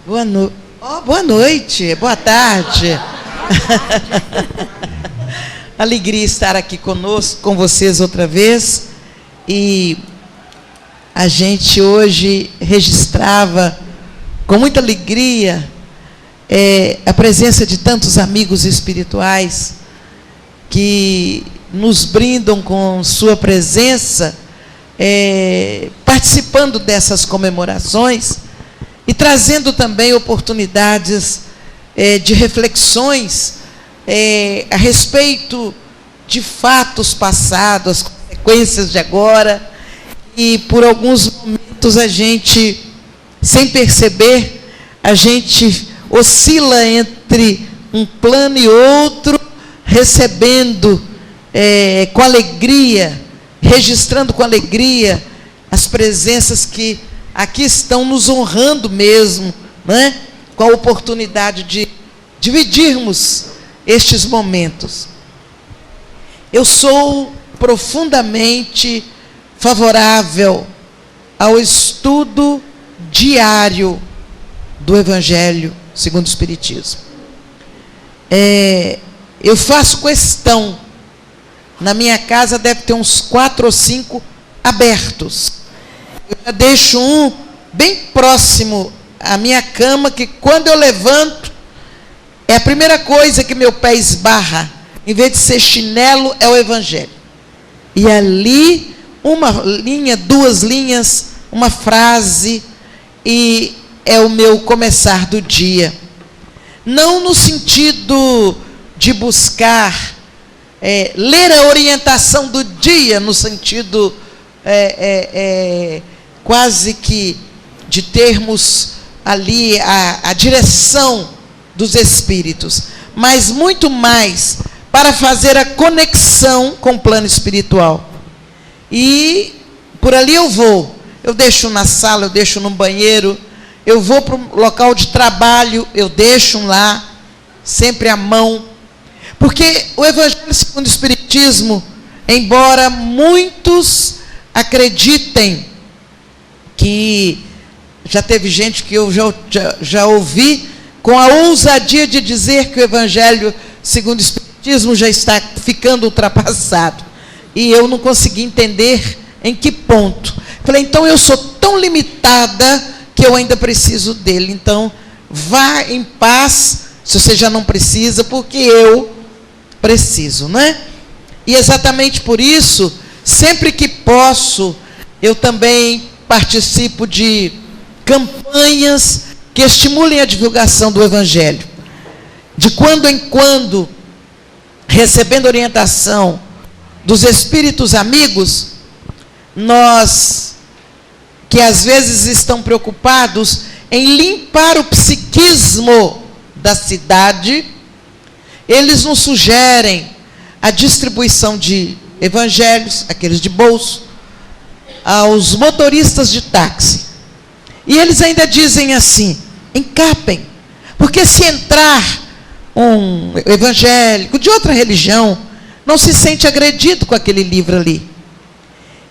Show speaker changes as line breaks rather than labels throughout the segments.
Boa noite, boa tarde. Alegria estar aqui conosco, com vocês outra vez. E a gente hoje registrava com muita alegria a presença de tantos amigos espirituais que nos brindam com sua presença, participando dessas comemorações e trazendo também oportunidades de reflexões a respeito de fatos passados, as consequências de agora, e por alguns momentos a gente, sem perceber, a gente oscila entre um plano e outro, recebendo com alegria, registrando com alegria as presenças que aqui estão nos honrando mesmo, né? Com a oportunidade de dividirmos estes momentos. Eu sou profundamente favorável ao estudo diário do Evangelho segundo o Espiritismo. Eu faço questão, na minha casa deve ter uns 4 ou 5 abertos. Eu já deixo um bem próximo à minha cama, que quando eu levanto, é a primeira coisa que meu pé esbarra, em vez de ser chinelo, é o Evangelho. E ali, uma linha, 2 linhas, uma frase, e é o meu começar do dia. Não no sentido de buscar ler a orientação do dia, no sentido quase que de termos ali a direção dos espíritos, mas muito mais para fazer a conexão com o plano espiritual. E por ali eu deixo na sala, eu deixo no banheiro, eu vou para o local de trabalho, eu deixo lá, sempre à mão, porque o Evangelho segundo o Espiritismo, embora muitos acreditem que já teve gente que eu já ouvi com a ousadia de dizer que o Evangelho segundo o Espiritismo já está ficando ultrapassado, e eu não consegui entender em que ponto. Falei, então eu sou tão limitada que eu ainda preciso dele. Então vá em paz, se você já não precisa, porque eu preciso, né? E exatamente por isso, sempre que posso, eu também participo de campanhas que estimulem a divulgação do Evangelho. De quando em quando, recebendo orientação dos espíritos amigos, nós, que às vezes estão preocupados em limpar o psiquismo da cidade, eles nos sugerem a distribuição de evangelhos, aqueles de bolso, aos motoristas de táxi. E eles ainda dizem assim, encapem, porque se entrar um evangélico de outra religião, não se sente agredido com aquele livro ali.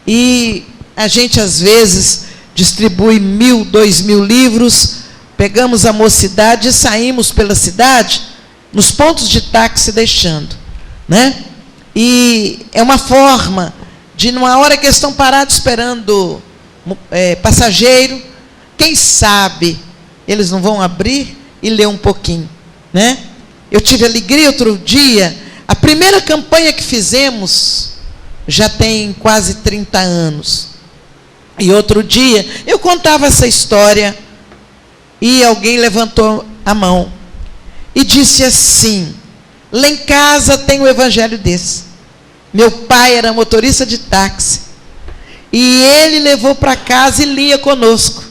E a gente às vezes distribui 1.000, 2.000 livros, pegamos a mocidade e saímos pela cidade, nos pontos de táxi deixando, né? E é uma forma de, numa hora que eles estão parados esperando passageiro, quem sabe eles não vão abrir e ler um pouquinho, né? Eu tive alegria outro dia, a primeira campanha que fizemos já tem quase 30 anos. E outro dia, eu contava essa história, e alguém levantou a mão e disse assim, lá em casa tem um evangelho desse. Meu pai era motorista de táxi, e ele levou para casa e lia conosco.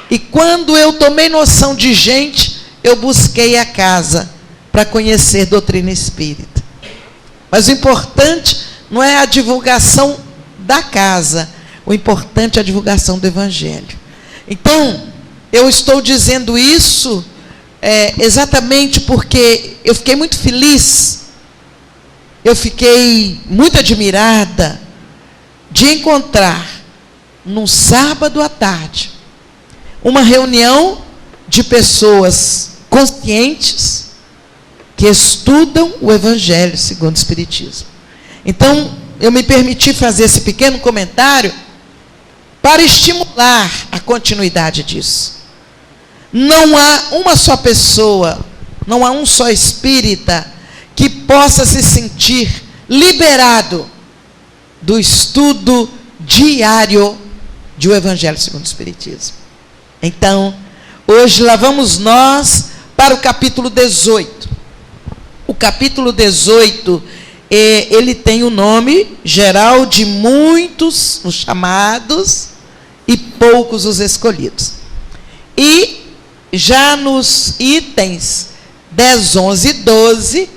E quando eu tomei noção de gente, eu busquei a casa para conhecer doutrina espírita. Mas o importante não é a divulgação da casa, o importante é a divulgação do Evangelho. Então, eu estou dizendo isso exatamente porque eu fiquei muito feliz, eu fiquei muito admirada de encontrar, num sábado à tarde, uma reunião de pessoas conscientes que estudam o Evangelho segundo o Espiritismo. Então, eu me permiti fazer esse pequeno comentário para estimular a continuidade disso. Não há uma só pessoa, não há um só espírita que possa se sentir liberado do estudo diário de o Evangelho segundo o Espiritismo. Então, hoje lá vamos nós para o capítulo 18. O capítulo 18, ele tem o nome geral de muitos os chamados e poucos os escolhidos. E já nos itens 10, 11 e 12,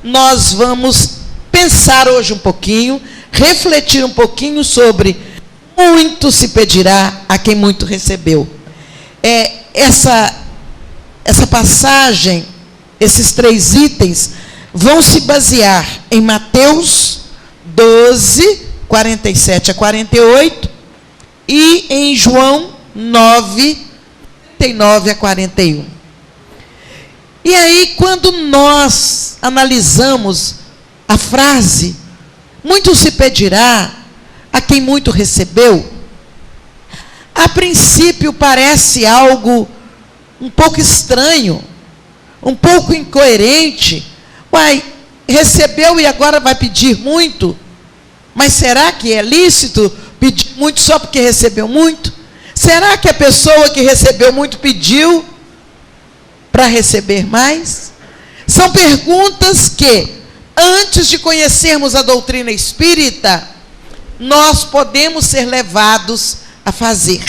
nós vamos pensar hoje um pouquinho, refletir um pouquinho sobre muito se pedirá a quem muito recebeu. Essa passagem, esses 3 itens, vão se basear em Mateus 12, 47 a 48, e em João 9, 39 a 41. E aí, quando nós analisamos a frase, muito se pedirá a quem muito recebeu, a princípio parece algo um pouco estranho, um pouco incoerente. Uai, recebeu e agora vai pedir muito? Mas será que é lícito pedir muito só porque recebeu muito? Será que a pessoa que recebeu muito pediu para receber mais? São perguntas que, antes de conhecermos a doutrina espírita, nós podemos ser levados a fazer.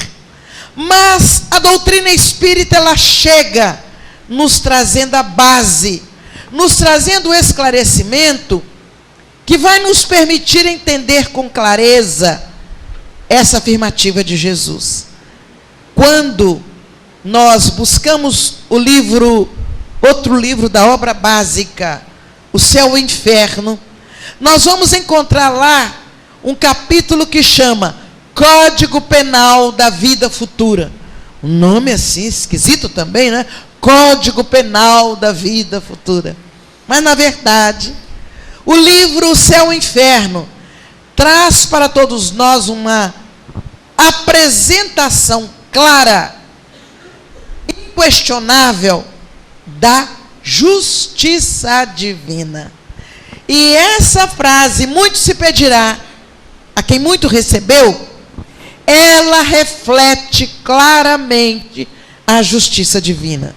Mas a doutrina espírita, ela chega nos trazendo a base, nos trazendo o esclarecimento que vai nos permitir entender com clareza essa afirmativa de Jesus. Quando nós buscamos outro livro da obra básica, O Céu e o Inferno, nós vamos encontrar lá um capítulo que chama Código Penal da Vida Futura. Um nome assim esquisito também, né? Código Penal da Vida Futura. Mas, na verdade, o livro O Céu e o Inferno traz para todos nós uma apresentação clara, inquestionável, da justiça divina. E essa frase, muito se pedirá a quem muito recebeu, ela reflete claramente a justiça divina.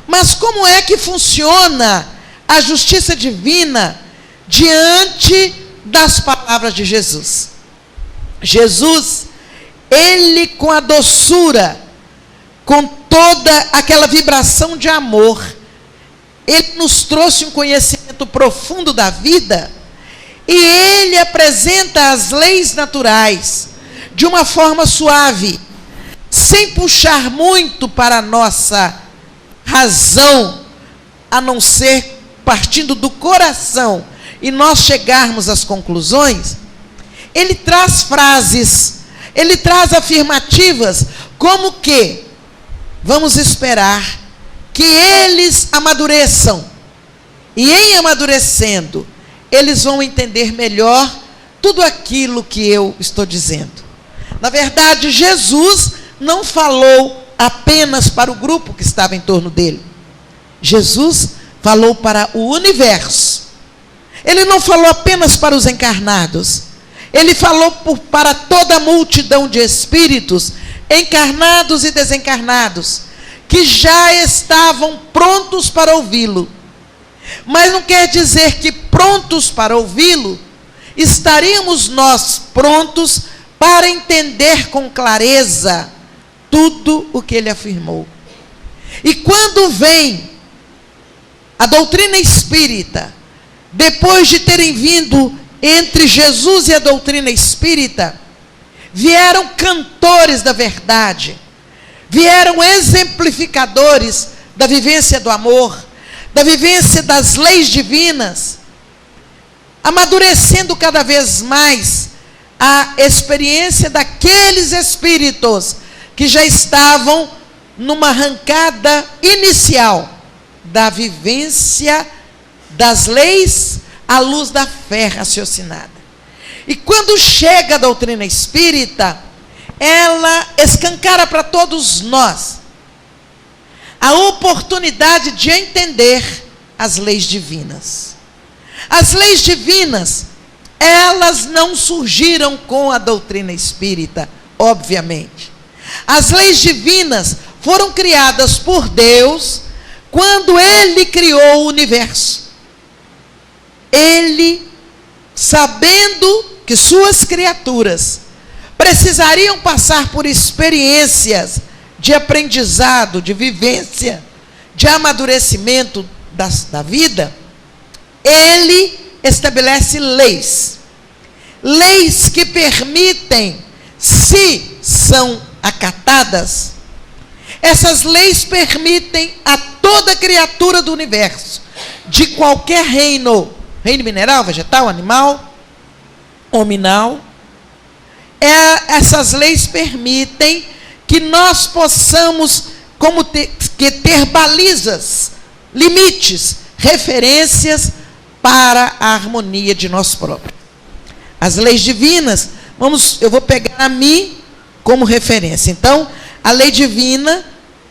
Mas como é que funciona a justiça divina diante das palavras de Jesus? Jesus, ele com a doçura, com toda aquela vibração de amor, ele nos trouxe um conhecimento profundo da vida, e ele apresenta as leis naturais de uma forma suave, sem puxar muito para a nossa razão, a não ser partindo do coração e nós chegarmos às conclusões. Ele traz frases, ele traz afirmativas, como que vamos esperar que eles amadureçam, e em amadurecendo, eles vão entender melhor tudo aquilo que eu estou dizendo. Na verdade, Jesus não falou apenas para o grupo que estava em torno dele. Jesus falou para o universo. Ele não falou apenas para os encarnados. Ele falou para toda a multidão de espíritos, encarnados e desencarnados, que já estavam prontos para ouvi-lo. Mas não quer dizer que prontos para ouvi-lo, estaríamos nós prontos para entender com clareza tudo o que ele afirmou. E quando vem a doutrina espírita, depois de terem vindo entre Jesus e a doutrina espírita, vieram cantores da verdade, vieram exemplificadores da vivência do amor, da vivência das leis divinas, amadurecendo cada vez mais a experiência daqueles espíritos que já estavam numa arrancada inicial da vivência das leis à luz da fé raciocinada. E quando chega a doutrina espírita, ela escancara para todos nós a oportunidade de entender as leis divinas. As leis divinas, elas não surgiram com a doutrina espírita, obviamente. As leis divinas foram criadas por Deus quando Ele criou o universo. Ele, sabendo que suas criaturas precisariam passar por experiências de aprendizado, de vivência, de amadurecimento da vida, Ele estabelece leis. Leis que permitem, se são acatadas, essas leis permitem a toda criatura do universo, de qualquer reino mineral, vegetal, animal, hominal, essas leis permitem que nós possamos ter balizas, limites, referências para a harmonia de nós próprios. As leis divinas, eu vou pegar a mim como referência. Então, a lei divina,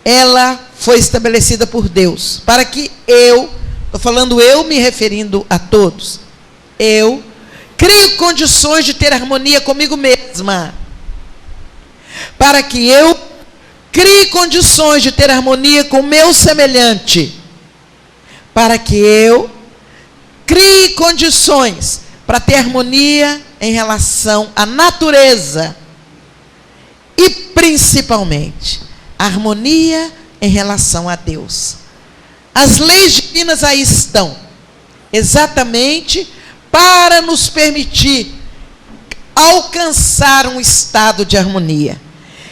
ela foi estabelecida por Deus, para que estou falando eu me referindo a todos, eu crio condições de ter harmonia comigo mesma, para que eu crie condições de ter harmonia com o meu semelhante, para que eu crie condições para ter harmonia em relação à natureza e, principalmente, harmonia em relação a Deus. As leis divinas aí estão, exatamente para nos permitir alcançar um estado de harmonia.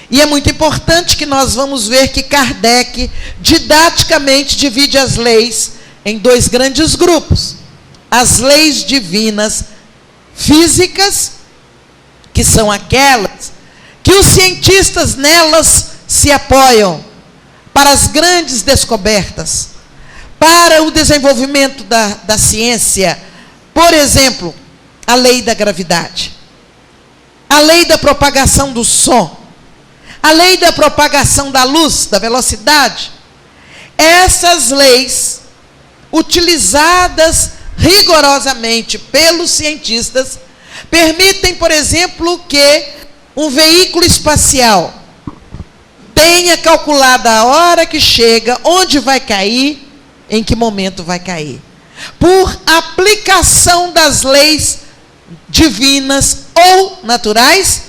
E é muito importante que nós vamos ver que Kardec didaticamente divide as leis em dois grandes grupos. As leis divinas físicas, que são aquelas que os cientistas nelas se apoiam para as grandes descobertas, para o desenvolvimento da ciência. Por exemplo, a lei da gravidade, a lei da propagação do som, a lei da propagação da luz, da velocidade. Essas leis, utilizadas rigorosamente pelos cientistas, permitem, por exemplo, que um veículo espacial tenha calculado a hora que chega, onde vai cair, em que momento vai cair. Por aplicação das leis divinas ou naturais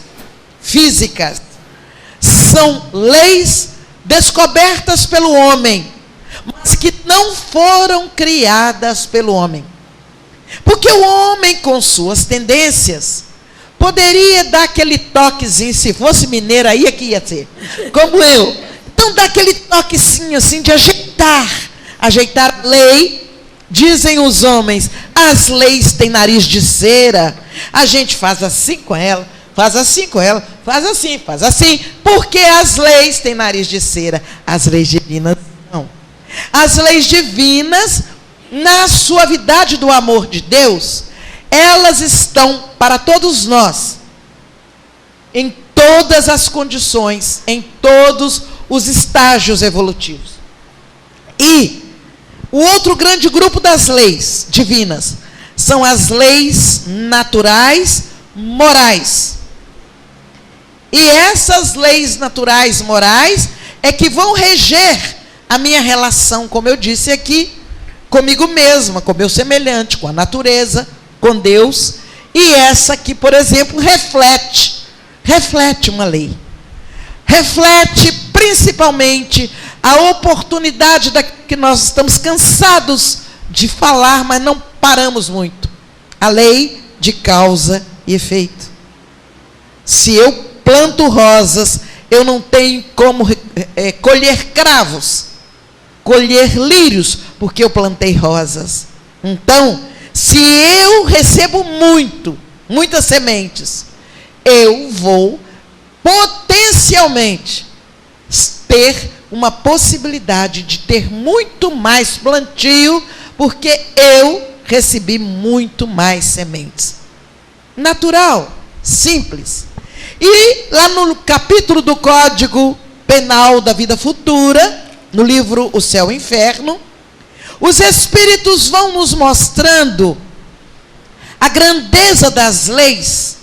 físicas. São leis descobertas pelo homem, mas que não foram criadas pelo homem. Porque o homem, com suas tendências, poderia dar aquele toquezinho, se fosse mineiro, aí é que ia ser, como eu. Então, dá aquele toquezinho assim de ajeitar a lei. Dizem os homens, as leis têm nariz de cera, a gente faz assim com ela, faz assim com ela, faz assim, porque as leis têm nariz de cera, as leis divinas não. As leis divinas, na suavidade do amor de Deus, elas estão para todos nós, em todas as condições, em todos os estágios evolutivos. E o outro grande grupo das leis divinas são as leis naturais morais. E essas leis naturais morais é que vão reger a minha relação, como eu disse aqui, comigo mesma, com meu semelhante, com a natureza, com Deus. E essa aqui, por exemplo, reflete uma lei. Reflete principalmente a oportunidade que nós estamos cansados de falar, mas não paramos muito. A lei de causa e efeito. Se eu planto rosas, eu não tenho como colher cravos, colher lírios, porque eu plantei rosas. Então, se eu recebo muitas sementes, eu vou potencialmente ter uma possibilidade de ter muito mais plantio, porque eu recebi muito mais sementes. Natural, simples. E lá no capítulo do Código Penal da Vida Futura, no livro O Céu e o Inferno, os Espíritos vão nos mostrando a grandeza das leis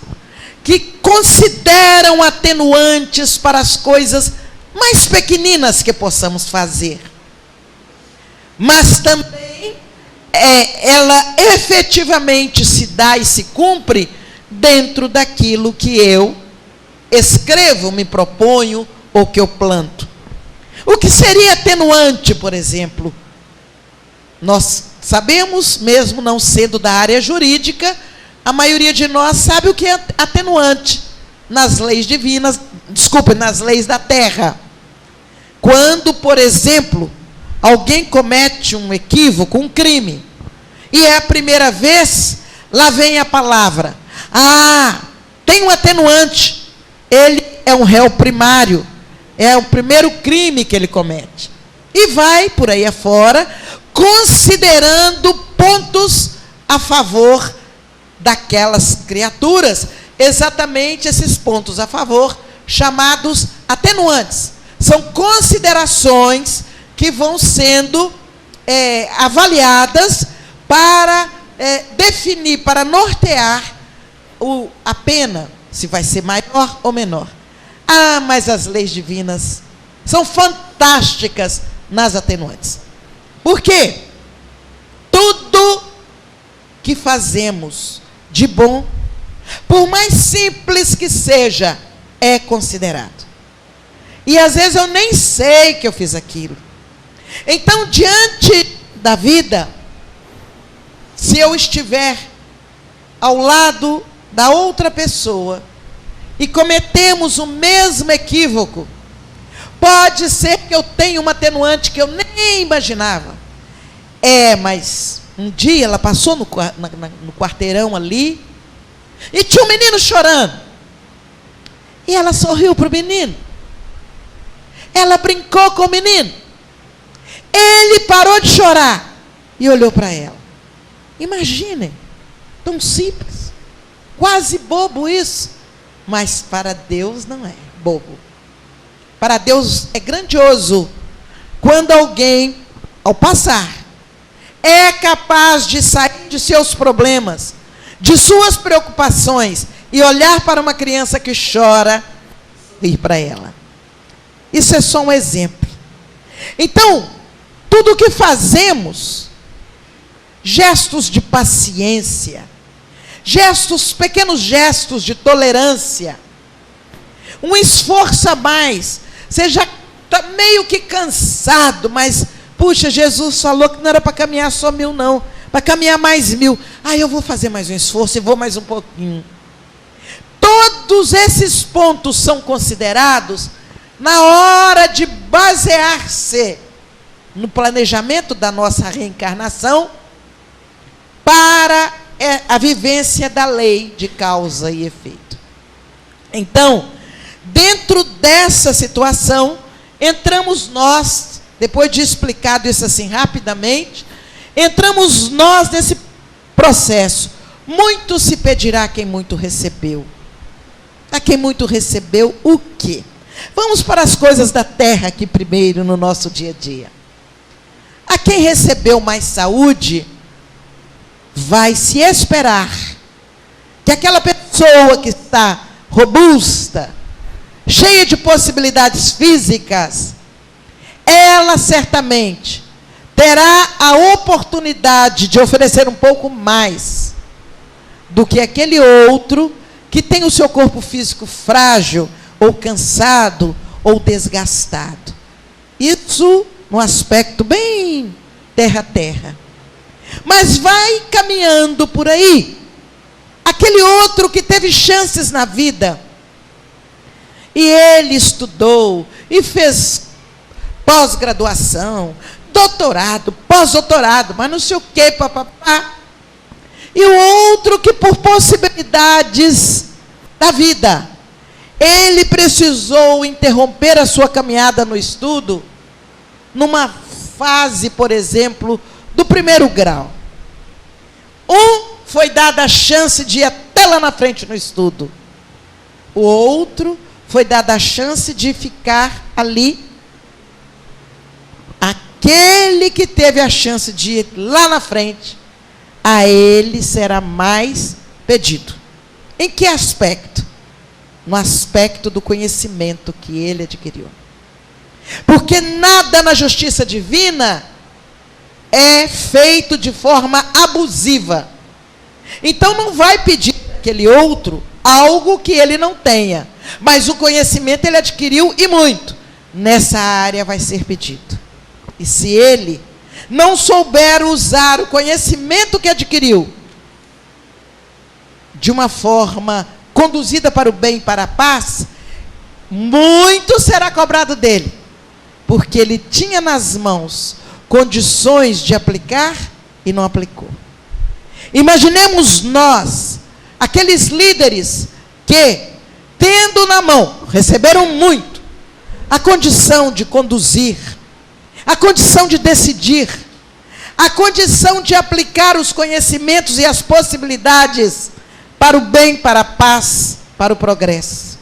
que consideram atenuantes para as coisas mais pequeninas que possamos fazer. Mas também ela efetivamente se dá e se cumpre dentro daquilo que eu escrevo, me proponho ou que eu planto. O que seria atenuante, por exemplo? Nós sabemos, mesmo não sendo da área jurídica, a maioria de nós sabe o que é atenuante nas leis divinas, nas leis da terra. Quando, por exemplo, alguém comete um equívoco, um crime, e é a primeira vez, lá vem a palavra: tem um atenuante, ele é um réu primário, é o primeiro crime que ele comete. E vai por aí afora, considerando pontos a favor daquelas criaturas, exatamente esses pontos a favor, chamados atenuantes. São considerações que vão sendo avaliadas para definir, para nortear a pena, se vai ser maior ou menor. Mas as leis divinas são fantásticas nas atenuantes. Por quê? Tudo que fazemos de bom, por mais simples que seja, é considerado. E às vezes eu nem sei que eu fiz aquilo. Então, diante da vida, se eu estiver ao lado da outra pessoa e cometemos o mesmo equívoco, pode ser que eu tenha uma atenuante que eu nem imaginava. Mas um dia ela passou no quarteirão ali e tinha um menino chorando. E ela sorriu para o menino. Ela brincou com o menino. Ele parou de chorar e olhou para ela. Imaginem, tão simples, quase bobo isso, mas para Deus não é bobo. Para Deus é grandioso quando alguém, ao passar, é capaz de sair de seus problemas, de suas preocupações, e olhar para uma criança que chora e ir para ela. Isso é só um exemplo. Então, tudo o que fazemos, gestos de paciência, pequenos gestos de tolerância, um esforço a mais, você já está meio que cansado, mas, puxa, Jesus falou que não era para caminhar só 1000 não, para caminhar mais 1000, eu vou fazer mais um esforço e vou mais um pouquinho. Todos esses pontos são considerados na hora de basear-se no planejamento da nossa reencarnação para a vivência da lei de causa e efeito. Então, dentro dessa situação, entramos nós, depois de explicado isso assim rapidamente, entramos nós nesse processo. Muito se pedirá a quem muito recebeu. A quem muito recebeu o quê? Vamos para as coisas da terra aqui primeiro, no nosso dia a dia. A quem recebeu mais saúde, vai se esperar que aquela pessoa que está robusta, cheia de possibilidades físicas, ela certamente terá a oportunidade de oferecer um pouco mais do que aquele outro que tem o seu corpo físico frágil, ou cansado, ou desgastado. Isso num aspecto bem terra-terra. Mas vai caminhando por aí, aquele outro que teve chances na vida, e ele estudou, e fez pós-graduação, doutorado, pós-doutorado, mas não sei o que, papapá. E o outro que por possibilidades da vida, ele precisou interromper a sua caminhada no estudo numa fase, por exemplo, do primeiro grau. Um foi dada a chance de ir até lá na frente no estudo. O outro foi dada a chance de ficar ali. Aquele que teve a chance de ir lá na frente, a ele será mais pedido. Em que aspecto? No aspecto do conhecimento que ele adquiriu. Porque nada na justiça divina é feito de forma abusiva. Então não vai pedir aquele outro algo que ele não tenha. Mas o conhecimento ele adquiriu e muito. Nessa área vai ser pedido. E se ele não souber usar o conhecimento que adquiriu de uma forma conduzida para o bem e para a paz, muito será cobrado dele. Porque ele tinha nas mãos condições de aplicar e não aplicou. Imaginemos nós, aqueles líderes que, tendo na mão, receberam muito, a condição de conduzir, a condição de decidir, a condição de aplicar os conhecimentos e as possibilidades para o bem, para a paz, para o progresso.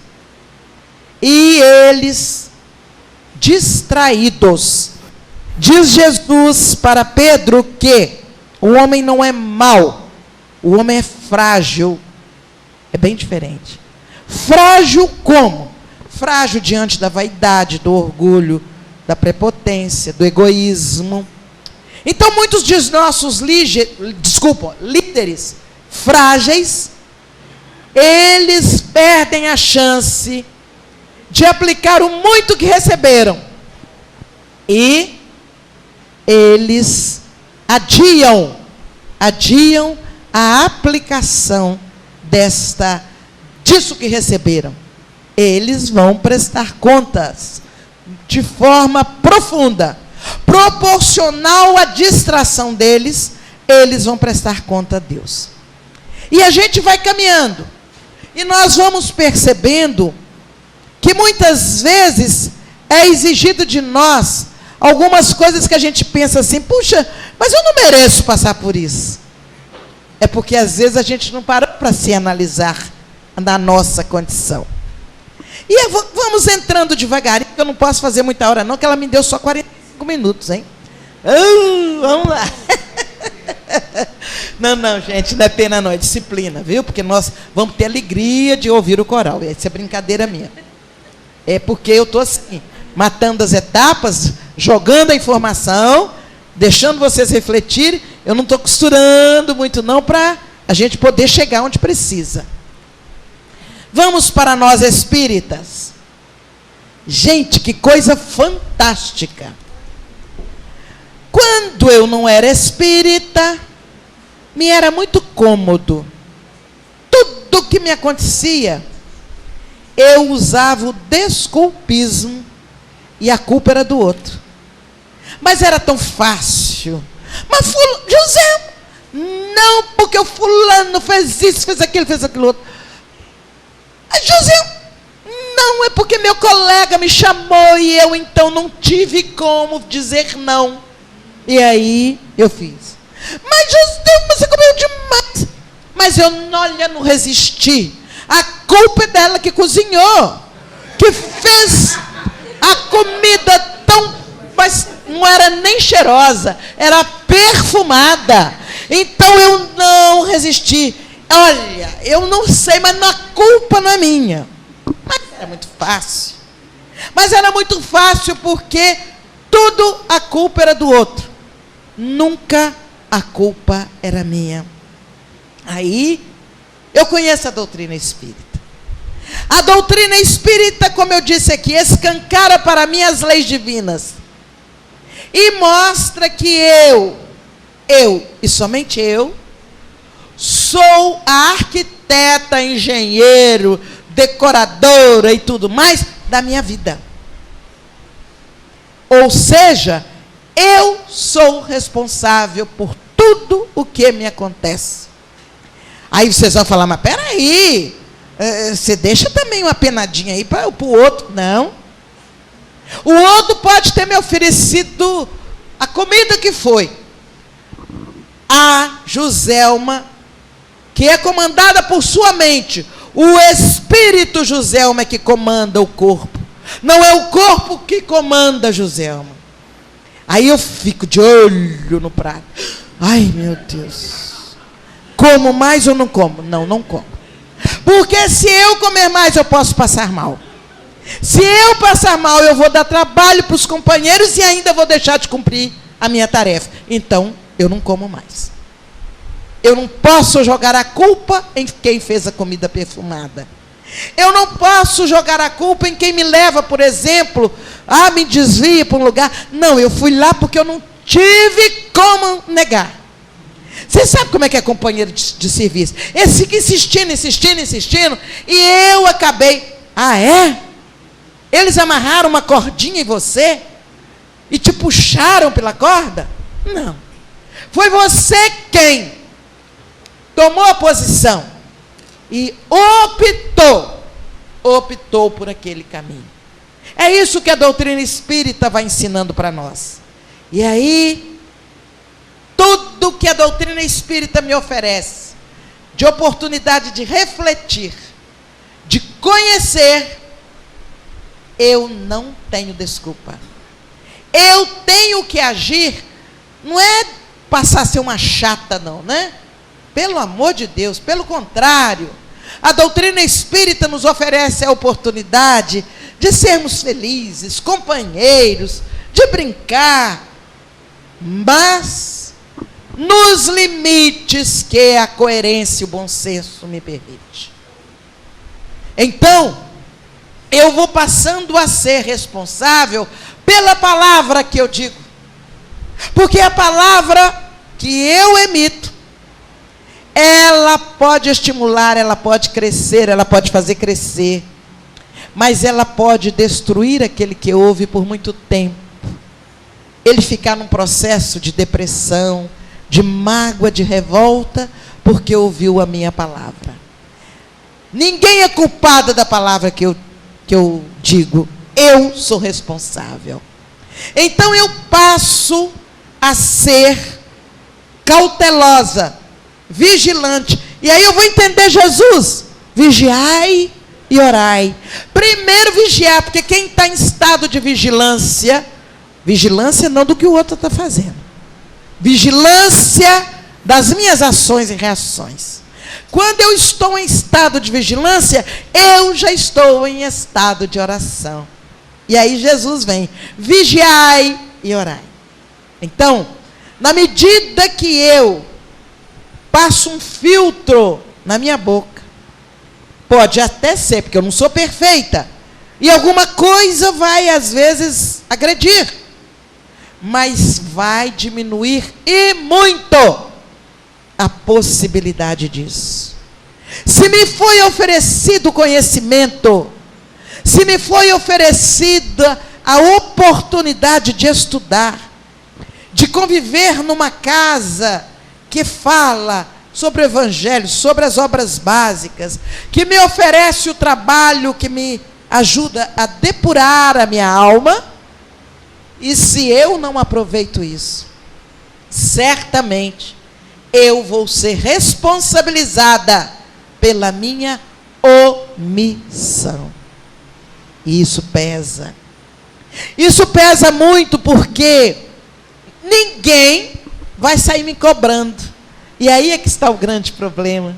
E eles, distraídos, diz Jesus para Pedro que o homem não é mau, o homem é frágil. É bem diferente. Frágil como? Frágil diante da vaidade, do orgulho, da prepotência, do egoísmo. Então muitos de nossos líderes frágeis, eles perdem a chance de aplicar o muito que receberam. E eles adiam a aplicação disso que receberam. Eles vão prestar contas de forma profunda, proporcional à distração deles, eles vão prestar conta a Deus. E a gente vai caminhando, e nós vamos percebendo que muitas vezes é exigido de nós algumas coisas que a gente pensa assim, puxa, mas eu não mereço passar por isso. É porque às vezes a gente não parou para se analisar na nossa condição. E vamos entrando devagarinho, que eu não posso fazer muita hora não, que ela me deu só 45 minutos, hein? Vamos lá. Não, gente, não é pena não, é disciplina, viu? Porque nós vamos ter alegria de ouvir o coral. Essa é brincadeira minha. É porque eu estou assim, matando as etapas, jogando a informação, deixando vocês refletirem. Eu não estou costurando muito não, para a gente poder chegar onde precisa. Vamos para nós espíritas. Gente, que coisa fantástica. Quando eu não era espírita, me era muito cômodo. Tudo que me acontecia, eu usava o desculpismo e a culpa era do outro. Mas era tão fácil. Mas José, não, porque o fulano fez isso, fez aquilo outro. José, não, é porque meu colega me chamou e eu então não tive como dizer não. E aí eu fiz. Mas José, você comeu demais. Mas eu não resisti. A culpa é dela que cozinhou, que fez a comida tão, mas não era nem cheirosa, era perfumada. Então eu não resisti. Olha, eu não sei, mas a culpa não é minha. Mas era muito fácil. Mas era muito fácil porque tudo a culpa era do outro. Nunca a culpa era minha. Aí, eu conheço a doutrina espírita. A doutrina espírita, como eu disse aqui, escancara para mim as leis divinas. E mostra que eu e somente eu, sou a arquiteta, engenheiro, decoradora e tudo mais da minha vida. Ou seja, eu sou responsável por tudo o que me acontece. Aí vocês vão falar, mas peraí, Você deixa também uma penadinha aí para o outro. Não. O outro pode ter me oferecido a comida que foi. A Joselma, que é comandada por sua mente. O espírito Joselma é que comanda o corpo. Não é o corpo que comanda a Joselma. Aí eu fico de olho no prato. Ai, meu Deus. Como mais ou não como? Não, não como. Porque se eu comer mais, eu posso passar mal. Se eu passar mal, eu vou dar trabalho para os companheiros e ainda vou deixar de cumprir a minha tarefa. Então, eu não como mais. Eu não posso jogar a culpa em quem fez a comida perfumada. Eu não posso jogar a culpa em quem me leva, por exemplo, me desvia para um lugar. Não, eu fui lá porque eu não tive como negar. Você sabe como é que é companheiro de serviço? Eles ficam insistindo, e eu acabei. Ah, é? Eles amarraram uma cordinha em você? E te puxaram pela corda? Não. Foi você quem tomou a posição e optou por aquele caminho. É isso que a doutrina espírita vai ensinando para nós. E aí, tudo que a doutrina espírita me oferece, de oportunidade de refletir, de conhecer, eu não tenho desculpa. Eu tenho que agir, não é passar a ser uma chata não, né? Pelo amor de Deus, pelo contrário, a doutrina espírita nos oferece a oportunidade de sermos felizes, companheiros, de brincar, mas nos limites que a coerência e o bom senso me permite. Então, eu vou passando a ser responsável pela palavra que eu digo. Porque a palavra que eu emito, ela pode estimular, ela pode crescer, ela pode fazer crescer, mas ela pode destruir aquele que ouve por muito tempo. Ele ficar num processo de depressão, de mágoa, de revolta, porque ouviu a minha palavra. Ninguém é culpado da palavra que eu digo. Eu sou responsável. Então eu passo a ser cautelosa, vigilante. E aí eu vou entender Jesus. Vigiai e orai. Primeiro vigiar, porque quem está em estado de vigilância, vigilância não do que o outro está fazendo, vigilância das minhas ações e reações. Quando eu estou em estado de vigilância, eu já estou em estado de oração. E aí Jesus vem, vigiai e orai. Então, na medida que eu passo um filtro na minha boca, pode até ser, porque eu não sou perfeita, e alguma coisa vai, às vezes, agredir, mas vai diminuir e muito a possibilidade disso. Se me foi oferecido conhecimento, se me foi oferecida a oportunidade de estudar, de conviver numa casa que fala sobre o Evangelho, sobre as obras básicas, que me oferece o trabalho que me ajuda a depurar a minha alma, e se eu não aproveito isso, certamente eu vou ser responsabilizada pela minha omissão. E isso pesa. Isso pesa muito, porque ninguém vai sair me cobrando. E aí é que está o grande problema.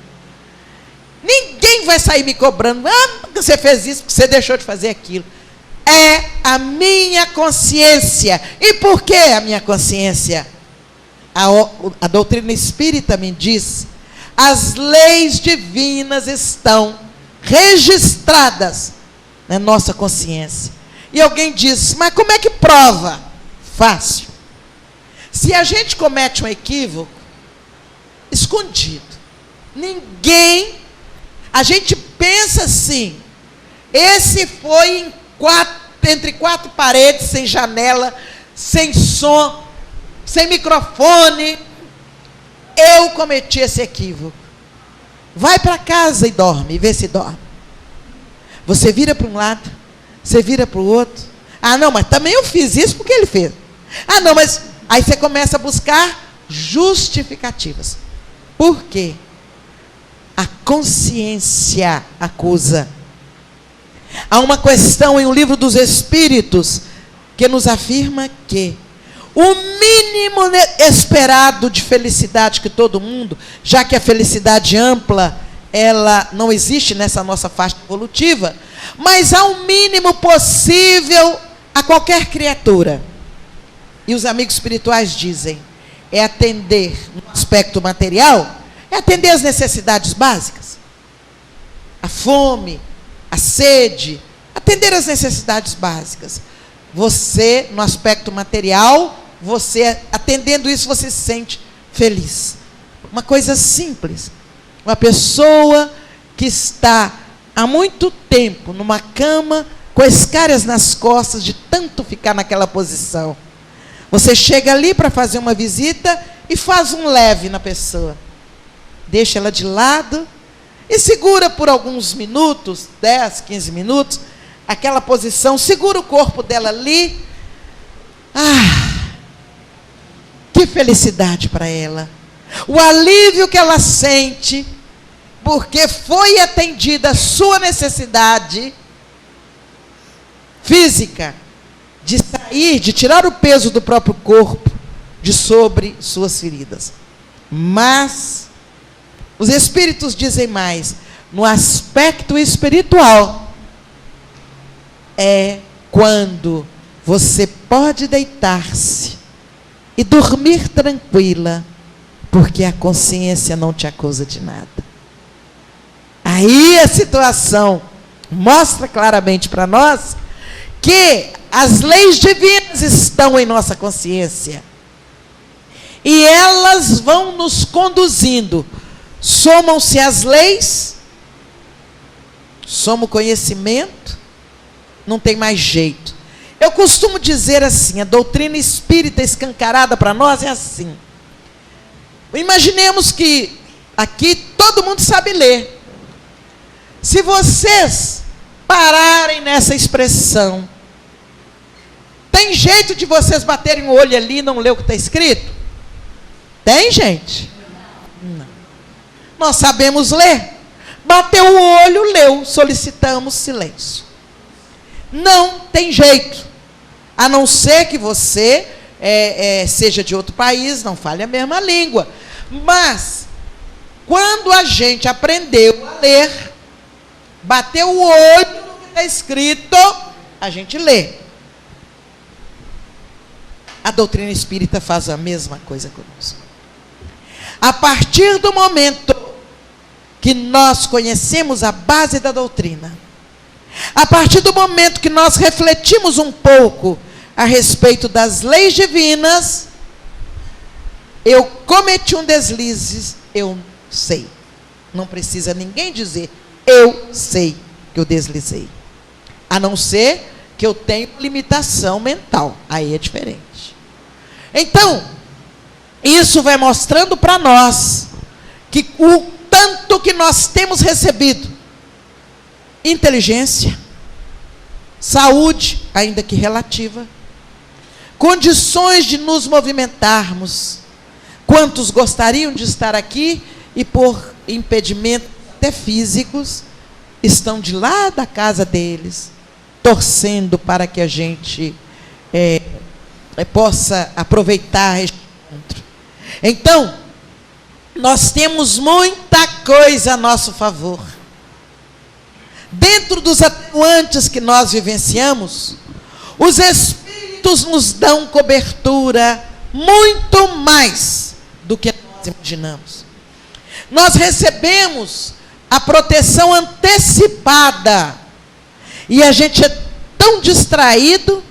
Ninguém vai sair me cobrando. Você fez isso, porque você deixou de fazer aquilo. É a minha consciência. E por que a minha consciência? A doutrina espírita me diz: as leis divinas estão registradas na nossa consciência. E alguém diz: mas como é que prova? Fácil. Se a gente comete um equívoco, escondido, ninguém, a gente pensa assim, esse foi entre quatro paredes, sem janela, sem som, sem microfone, eu cometi esse equívoco. Vai para casa e dorme, e vê se dorme. Você vira para um lado, você vira para o outro. Ah, não, mas também eu fiz isso porque ele fez. Ah, não, mas... Aí você começa a buscar justificativas. Por quê? A consciência acusa. Há uma questão em um livro dos Espíritos que nos afirma que o mínimo esperado de felicidade que todo mundo, já que a felicidade ampla, ela não existe nessa nossa faixa evolutiva, mas há um mínimo possível a qualquer criatura. E os amigos espirituais dizem, é atender no aspecto material, é atender as necessidades básicas. A fome, a sede, atender as necessidades básicas. Você, no aspecto material, você, atendendo isso, você se sente feliz. Uma coisa simples. Uma pessoa que está há muito tempo numa cama, com escárias nas costas, de tanto ficar naquela posição. Você chega ali para fazer uma visita e faz um leve na pessoa. Deixa ela de lado e segura por alguns minutos, 10, 15 minutos, aquela posição, segura o corpo dela ali. Ah, que felicidade para ela. O alívio que ela sente, porque foi atendida a sua necessidade física, de sair, de tirar o peso do próprio corpo de sobre suas feridas. Mas os Espíritos dizem mais, no aspecto espiritual, é quando você pode deitar-se e dormir tranquila, porque a consciência não te acusa de nada. Aí a situação mostra claramente para nós que as leis divinas estão em nossa consciência. E elas vão nos conduzindo. Somam-se as leis, soma o conhecimento, não tem mais jeito. Eu costumo dizer assim, a doutrina espírita escancarada para nós é assim. Imaginemos que aqui todo mundo sabe ler. Se vocês pararem nessa expressão, tem jeito de vocês baterem o olho ali e não ler o que está escrito? Tem, gente? Não. Nós sabemos ler. Bateu o olho, leu, solicitamos silêncio. Não tem jeito. A não ser que você seja de outro país, não fale a mesma língua. Mas, quando a gente aprendeu a ler, bateu o olho no que está escrito, a gente lê. A doutrina espírita faz a mesma coisa conosco. A partir do momento que nós conhecemos a base da doutrina, a partir do momento que nós refletimos um pouco a respeito das leis divinas, eu cometi um deslize, eu sei. Não precisa ninguém dizer, eu sei que eu deslizei. A não ser que eu tenha limitação mental. Aí é diferente. Então, isso vai mostrando para nós que o tanto que nós temos recebido, inteligência, saúde, ainda que relativa, condições de nos movimentarmos. Quantos gostariam de estar aqui e por impedimentos até físicos, estão de lá da casa deles, torcendo para que a gente possa aproveitar este encontro. Então, nós temos muita coisa a nosso favor. Dentro dos atenuantes que nós vivenciamos, os Espíritos nos dão cobertura muito mais do que nós imaginamos. Nós recebemos a proteção antecipada. E a gente é tão distraído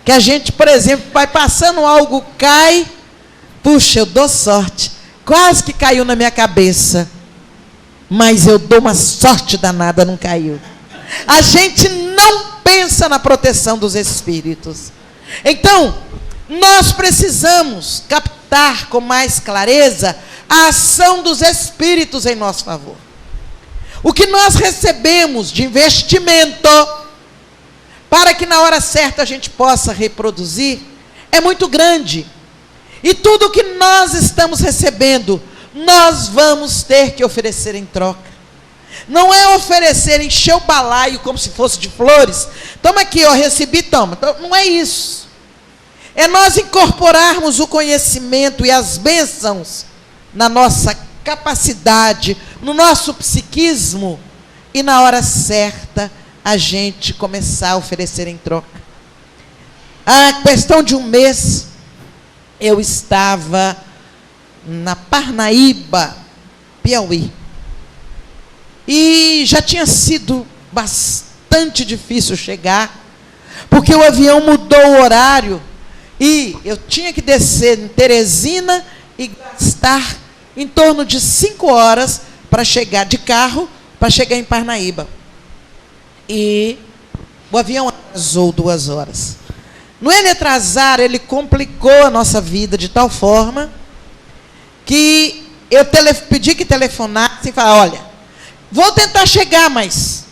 que a gente, por exemplo, vai passando algo, cai. Puxa, eu dou sorte. Quase que caiu na minha cabeça. Mas eu dou uma sorte danada, não caiu. A gente não pensa na proteção dos Espíritos. Então, nós precisamos captar com mais clareza a ação dos Espíritos em nosso favor. O que nós recebemos de investimento para que na hora certa a gente possa reproduzir é muito grande. E tudo que nós estamos recebendo, nós vamos ter que oferecer em troca. Não é oferecer, encher o balaio como se fosse de flores. Toma aqui, ó, recebi, toma. Não é isso. É nós incorporarmos o conhecimento e as bênçãos na nossa capacidade, no nosso psiquismo, e na hora certa a gente começar a oferecer em troca. A questão de um mês, eu estava na Parnaíba, Piauí. E já tinha sido bastante difícil chegar, porque o avião mudou o horário, e eu tinha que descer em Teresina e gastar em torno de 5 horas para chegar de carro, para chegar em Parnaíba. E o avião atrasou 2 horas. No ele atrasar, ele complicou a nossa vida de tal forma que eu pedi que telefonasse e falasse: olha, vou tentar chegar, mas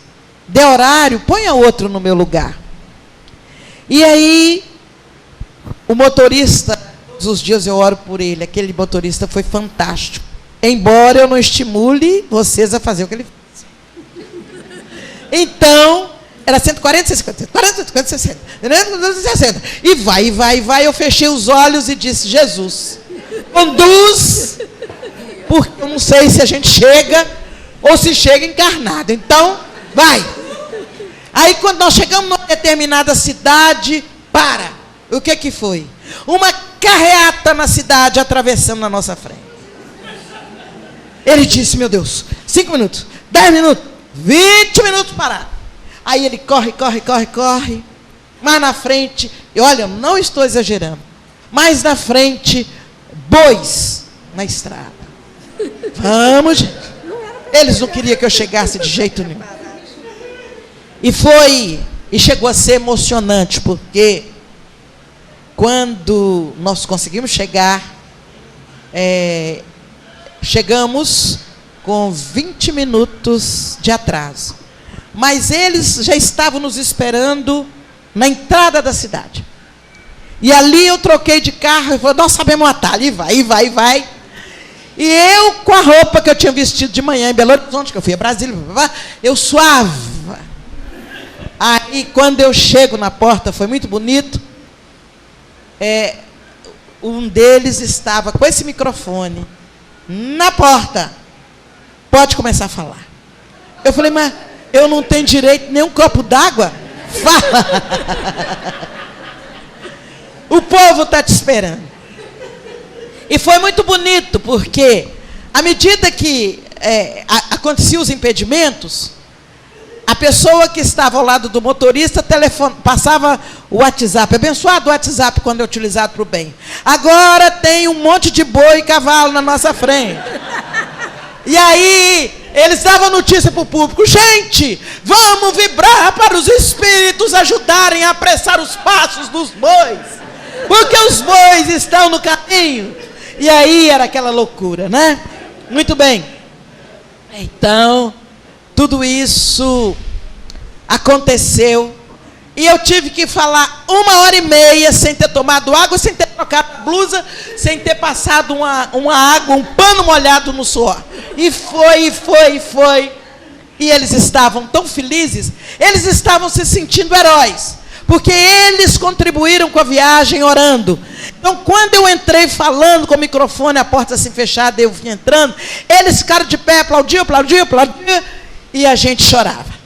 de horário, ponha outro no meu lugar. E aí, o motorista, todos os dias eu oro por ele, aquele motorista foi fantástico. Embora eu não estimule vocês a fazer o que ele fez. Então, era 140, 150, 40, 50, 60, 60. E vai. Eu fechei os olhos e disse: Jesus, conduz, porque eu não sei se a gente chega ou se chega encarnado. Então, vai. Aí, quando nós chegamos numa determinada cidade, para. O que foi? Uma carreata na cidade atravessando na nossa frente. Ele disse: meu Deus, 5 minutos, 10 minutos, 20 minutos parado. Aí ele corre. Mas na frente, e olha, eu não estou exagerando, mas na frente, bois na estrada. Vamos, gente. Eles não queriam que eu chegasse de jeito nenhum. E chegou a ser emocionante, porque quando nós conseguimos chegar, chegamos com 20 minutos de atraso. Mas eles já estavam nos esperando na entrada da cidade. E ali eu troquei de carro e falei: nós sabemos um atalho. E vai. E eu, com a roupa que eu tinha vestido de manhã em Belo Horizonte, que eu fui a Brasília, eu suava. Aí, quando eu chego na porta, foi muito bonito. Um deles estava com esse microfone na porta. Pode começar a falar. Eu falei: mas eu não tenho direito nem um copo d'água? Fala. O povo está te esperando. E foi muito bonito, porque à medida que aconteciam os impedimentos, a pessoa que estava ao lado do motorista passava o WhatsApp, abençoado o WhatsApp quando é utilizado para o bem. Agora tem um monte de boi e cavalo na nossa frente. E aí, eles davam notícia para o público: gente, vamos vibrar para os espíritos ajudarem a apressar os passos dos bois, porque os bois estão no caminho. E aí era aquela loucura, né? Muito bem. Então, tudo isso aconteceu, e eu tive que falar 1h30 sem ter tomado água, sem ter trocado a blusa, sem ter passado uma água, um pano molhado no suor. E foi. E eles estavam tão felizes, eles estavam se sentindo heróis, porque eles contribuíram com a viagem orando. Então, quando eu entrei falando com o microfone, a porta assim fechada, eu vim entrando, eles ficaram de pé, aplaudiam, e a gente chorava.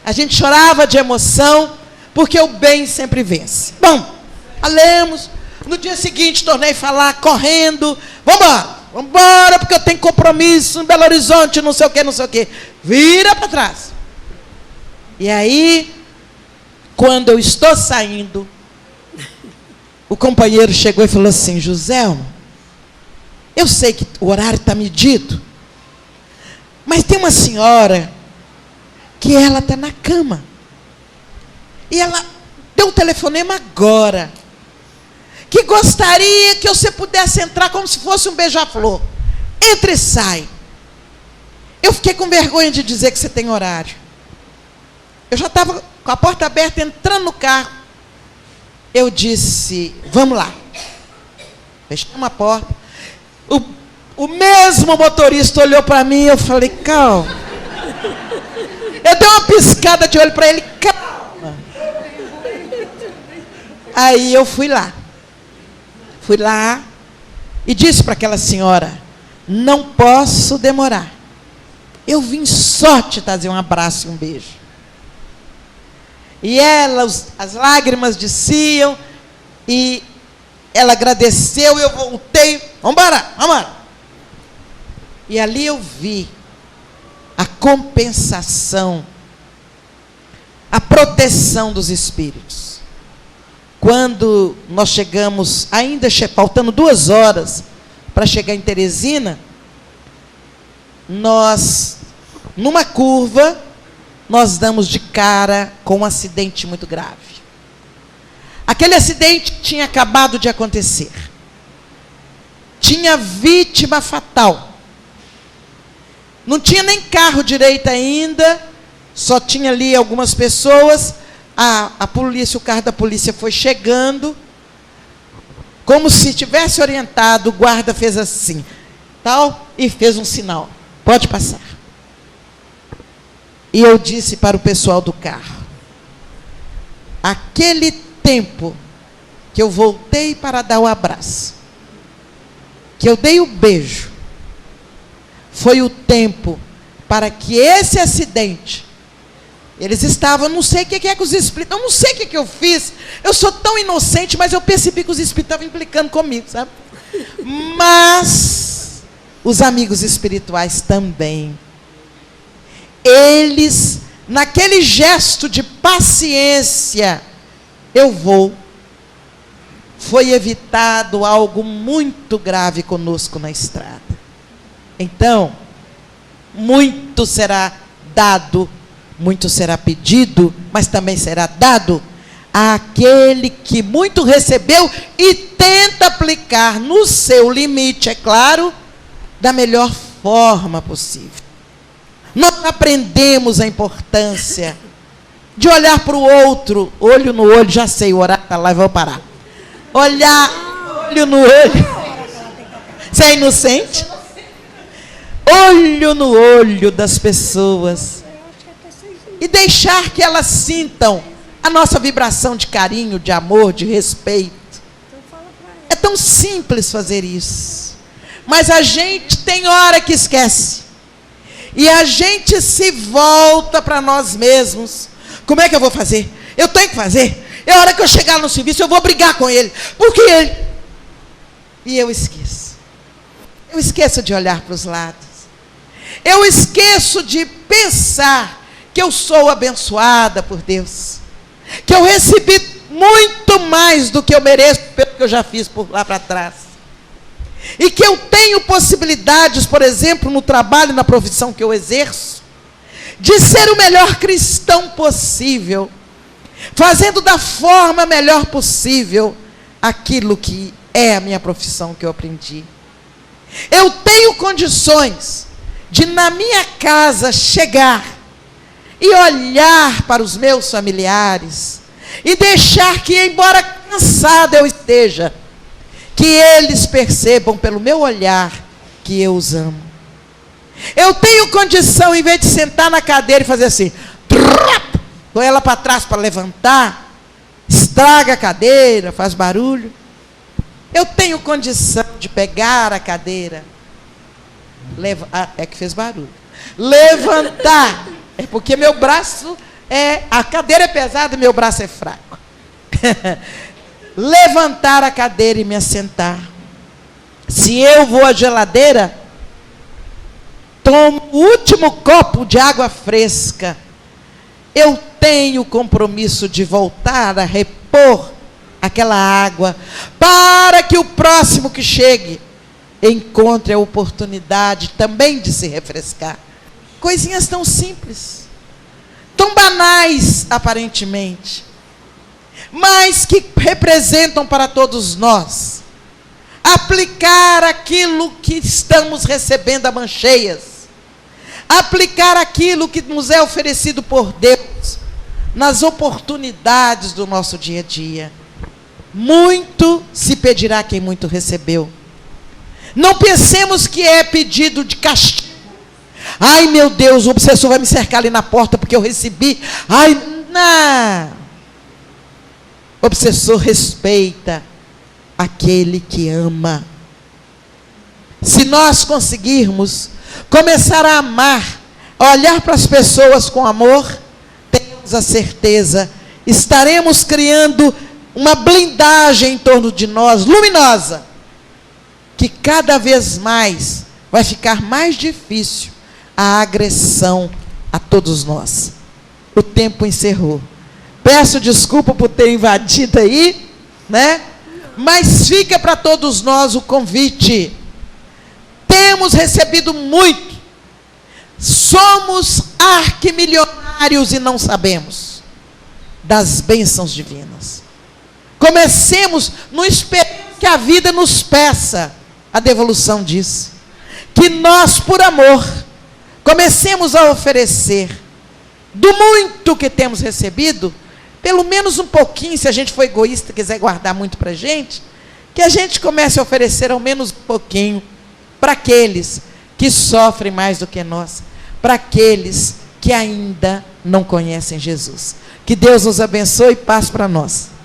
A gente chorava de emoção, porque o bem sempre vence. Bom, lemos. No dia seguinte, tornei a falar, correndo. Vambora, porque eu tenho compromisso em Belo Horizonte, não sei o quê. Vira para trás. E aí, quando eu estou saindo, o companheiro chegou e falou assim: Joselma, eu sei que o horário está medido, mas tem uma senhora que ela está na cama. E ela deu o telefonema agora, que gostaria que você pudesse entrar como se fosse um beija-flor. Entra e sai. Eu fiquei com vergonha de dizer que você tem horário. Eu já estava com a porta aberta, entrando no carro. Eu disse, vamos lá. Fechamos a porta. O mesmo motorista olhou para mim e eu falei, calma. Eu dei uma piscada de olho para ele, calma. Aí eu fui lá. Fui lá e disse para aquela senhora, não posso demorar. Eu vim só te trazer um abraço e um beijo. E ela, as lágrimas desciam, e ela agradeceu, eu voltei, vamos embora. E ali eu vi a compensação, a proteção dos espíritos. Quando nós chegamos, ainda faltando 2 horas para chegar em Teresina, nós, numa curva, nós damos de cara com um acidente muito grave. Aquele acidente tinha acabado de acontecer. Tinha vítima fatal. Não tinha nem carro direito ainda, só tinha ali algumas pessoas. A polícia, o carro da polícia foi chegando, como se tivesse orientado, o guarda fez assim, tal, e fez um sinal, pode passar. E eu disse para o pessoal do carro, aquele tempo que eu voltei para dar o abraço, que eu dei o beijo, foi o tempo para que esse acidente, eles estavam, não sei o que é que os espíritos, eu não sei o que eu fiz, eu sou tão inocente, mas eu percebi que os espíritos estavam implicando comigo, sabe? Mas os amigos espirituais também, eles, naquele gesto de paciência, foi evitado algo muito grave conosco na estrada. Então, muito será dado, muito será pedido, mas também será dado àquele que muito recebeu e tenta aplicar no seu limite, é claro, da melhor forma possível. Nós aprendemos a importância de olhar para o outro, olho no olho, já sei, o horário está lá e vou parar. Olhar olho no olho. Você é inocente? Olho no olho das pessoas. E deixar que elas sintam a nossa vibração de carinho, de amor, de respeito. É tão simples fazer isso. Mas a gente tem hora que esquece. E a gente se volta para nós mesmos. Como é que eu vou fazer? Eu tenho que fazer. É a hora que eu chegar no serviço, eu vou brigar com ele. Porque ele... E eu esqueço. Eu esqueço de olhar para os lados. Eu esqueço de pensar que eu sou abençoada por Deus. Que eu recebi muito mais do que eu mereço pelo que eu já fiz por lá para trás. E que eu tenho possibilidades, por exemplo, no trabalho, na profissão que eu exerço, de ser o melhor cristão possível, fazendo da forma melhor possível aquilo que é a minha profissão que eu aprendi. Eu tenho condições de, na minha casa, chegar e olhar para os meus familiares e deixar que, embora cansada eu esteja, que eles percebam pelo meu olhar que eu os amo. Eu tenho condição, em vez de sentar na cadeira e fazer assim, com ela para trás para levantar, estraga a cadeira, faz barulho. Eu tenho condição de pegar a cadeira, é que fez barulho, levantar, é porque meu braço a cadeira é pesada e meu braço é fraco. Levantar a cadeira e me assentar. Se eu vou à geladeira, tomo o último copo de água fresca, eu tenho o compromisso de voltar a repor aquela água, para que o próximo que chegue encontre a oportunidade também de se refrescar. Coisinhas tão simples, tão banais aparentemente, mas que representam para todos nós aplicar aquilo que estamos recebendo a mão cheias, aplicar aquilo que nos é oferecido por Deus nas oportunidades do nosso dia a dia. Muito se pedirá a quem muito recebeu. Não pensemos que é pedido de castigo. Ai, meu Deus, o obsessor vai me cercar ali na porta porque eu recebi. Ai, não. O obsessor respeita aquele que ama. Se nós conseguirmos começar a amar, a olhar para as pessoas com amor, tenhamos a certeza, estaremos criando uma blindagem em torno de nós, luminosa, que cada vez mais vai ficar mais difícil a agressão a todos nós. O tempo encerrou. Peço desculpa por ter invadido aí, né? Mas fica para todos nós o convite. Temos recebido muito. Somos arquimilionários e não sabemos das bênçãos divinas. Comecemos, não esperemos que a vida nos peça a devolução disso. Que nós, por amor, comecemos a oferecer do muito que temos recebido, pelo menos um pouquinho, se a gente for egoísta, quiser guardar muito para a gente, que a gente comece a oferecer ao menos um pouquinho para aqueles que sofrem mais do que nós, para aqueles que ainda não conhecem Jesus. Que Deus nos abençoe e paz para nós.